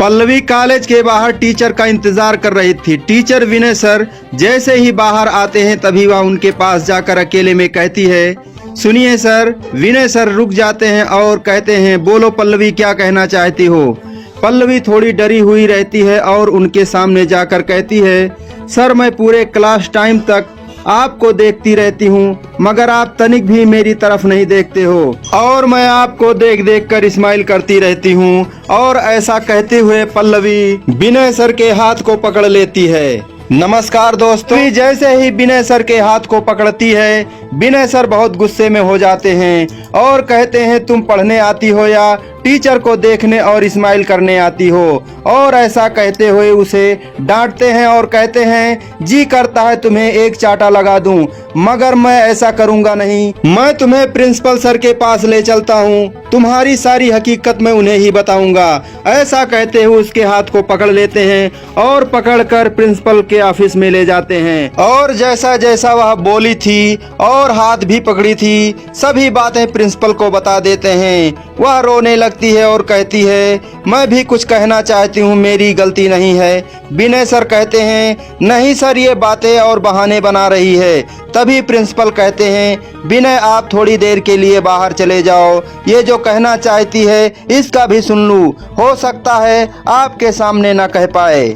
Pallavi college के बाहर teacher का इंतजार कर रही थी। टीचर विनय सर जैसे ही बाहर आते हैं तभी वह उनके पास जाकर अकेले में कहती है, सुनिए सर। विनय सर रुक जाते हैं और कहते हैं, बोलो पल्लवी, क्या कहना चाहती हो। पल्लवी थोड़ी डरी हुई रहती है और उनके सामने जाकर कहती है, सर मैं पूरे क्लास टाइम तक आपको देखती रहती हूँ, मगर आप तनिक भी मेरी तरफ नहीं देखते हो और मैं आपको देख देख कर स्माइल करती रहती हूँ। और ऐसा कहते हुए पल्लवी विनय सर के हाथ को पकड़ लेती है। नमस्कार दोस्तों। जैसे ही विनय सर के हाथ को पकड़ती है, विनय सर बहुत गुस्से में हो जाते हैं और कहते हैं, तुम पढ़ने आती हो या टीचर को देखने और स्माइल करने आती हो। और ऐसा कहते हुए उसे डांटते हैं और कहते हैं, जी करता है तुम्हें एक चाटा लगा दूं, मगर मैं ऐसा करूंगा नहीं। मैं तुम्हें प्रिंसिपल सर के पास ले चलता हूं, तुम्हारी सारी हकीकत मैं उन्हें ही बताऊंगा। ऐसा कहते हुए उसके हाथ को पकड़ लेते हैं और पकड़कर प्रिंसिपल के ऑफिस में ले जाते हैं। और जैसा जैसा वह बोली थी और हाथ भी पकड़ी थी, सभी बातें प्रिंसिपल को बता देते हैं। वह रोने लगती है और कहती है, मैं भी कुछ कहना चाहती हूँ, मेरी गलती नहीं है। विनय सर कहते हैं, नहीं सर, ये बातें और बहाने बना रही है। तभी प्रिंसिपल कहते हैं, विनय आप थोड़ी देर के लिए बाहर चले जाओ, ये जो कहना चाहती है इसका भी सुन लूं, हो सकता है आपके सामने न कह पाए।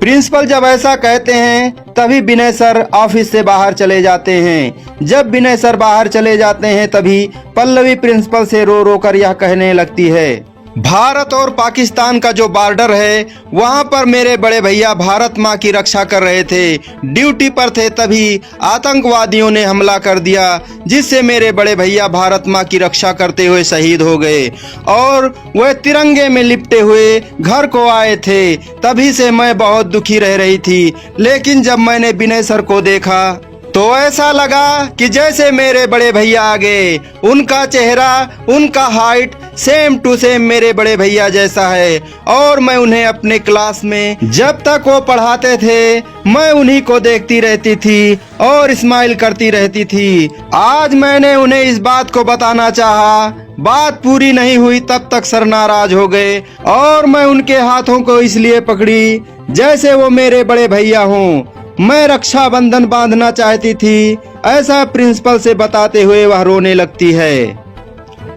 प्रिंसिपल जब ऐसा कहते हैं तभी विनय सर ऑफिस से बाहर चले जाते हैं। जब विनय सर बाहर चले जाते हैं तभी पल्लवी प्रिंसिपल से रो रो कर यह कहने लगती है, भारत और पाकिस्तान का जो बॉर्डर है वहां पर मेरे बड़े भैया भारत माँ की रक्षा कर रहे थे, ड्यूटी पर थे, तभी आतंकवादियों ने हमला कर दिया, जिससे मेरे बड़े भैया भारत माँ की रक्षा करते हुए शहीद हो गए और वह तिरंगे में लिपटे हुए घर को आए थे। तभी से मैं बहुत दुखी रह रही थी, लेकिन जब मैंने विनय सर को देखा तो ऐसा लगा कि जैसे मेरे बड़े भैया आ गए। उनका चेहरा, उनका हाइट सेम टू सेम मेरे बड़े भैया जैसा है और मैं उन्हें अपने क्लास में जब तक वो पढ़ाते थे मैं उन्हीं को देखती रहती थी और स्माइल करती रहती थी। आज मैंने उन्हें इस बात को बताना चाहा, बात पूरी नहीं हुई तब तक सर नाराज हो गए और मैं उनके हाथों को इसलिए पकड़ी जैसे वो मेरे बड़े भैया हों। मैं रक्षाबंधन बांधना चाहती थी, ऐसा प्रिंसिपल से बताते हुए वह रोने लगती है।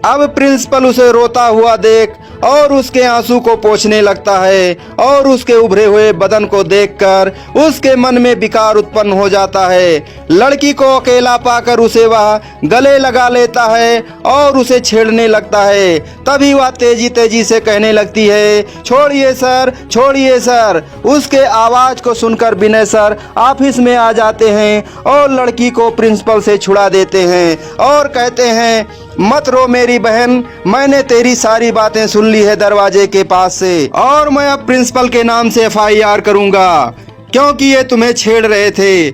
अब प्रिंसिपल उसे रोता हुआ देख और उसके आंसू को पोंछने लगता है और उसके उभरे हुए बदन को देखकर उसके मन में विकार उत्पन्न हो जाता है। लड़की को अकेला पाकर उसे वह गले लगा लेता है और उसे छेड़ने लगता है। तभी वह तेजी तेजी से कहने लगती है, छोड़िए सर, छोड़िए सर। उसके आवाज को सुनकर विनय सर ऑफिस में आ जाते हैं और लड़की को प्रिंसिपल से छुड़ा देते हैं और कहते हैं, मत रो मेरी बहन, मैंने तेरी सारी बातें सुन ली है दरवाजे के पास से और मैं अब प्रिंसिपल के नाम से FIR करूंगा क्योंकि ये तुम्हें छेड़ रहे थे।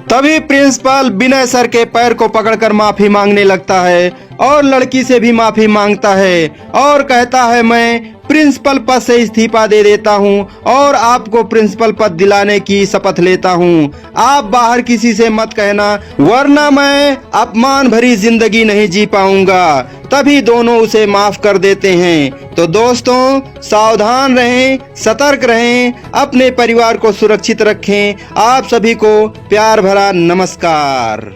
तभी प्रिंसिपल विनय सर के पैर को पकड़कर माफी मांगने लगता है और लड़की से भी माफी मांगता है और कहता है, मैं प्रिंसिपल पद से इस्तीफा दे देता हूं और आपको प्रिंसिपल पद दिलाने की शपथ लेता हूं। आप बाहर किसी से मत कहना, वरना मैं अपमान भरी जिंदगी नहीं जी पाऊंगा। तभी दोनों उसे माफ कर देते हैं। तो दोस्तों, सावधान रहें, सतर्क रहें, अपने परिवार को सुरक्षित रखें। आप सभी को प्यार भरा नमस्कार।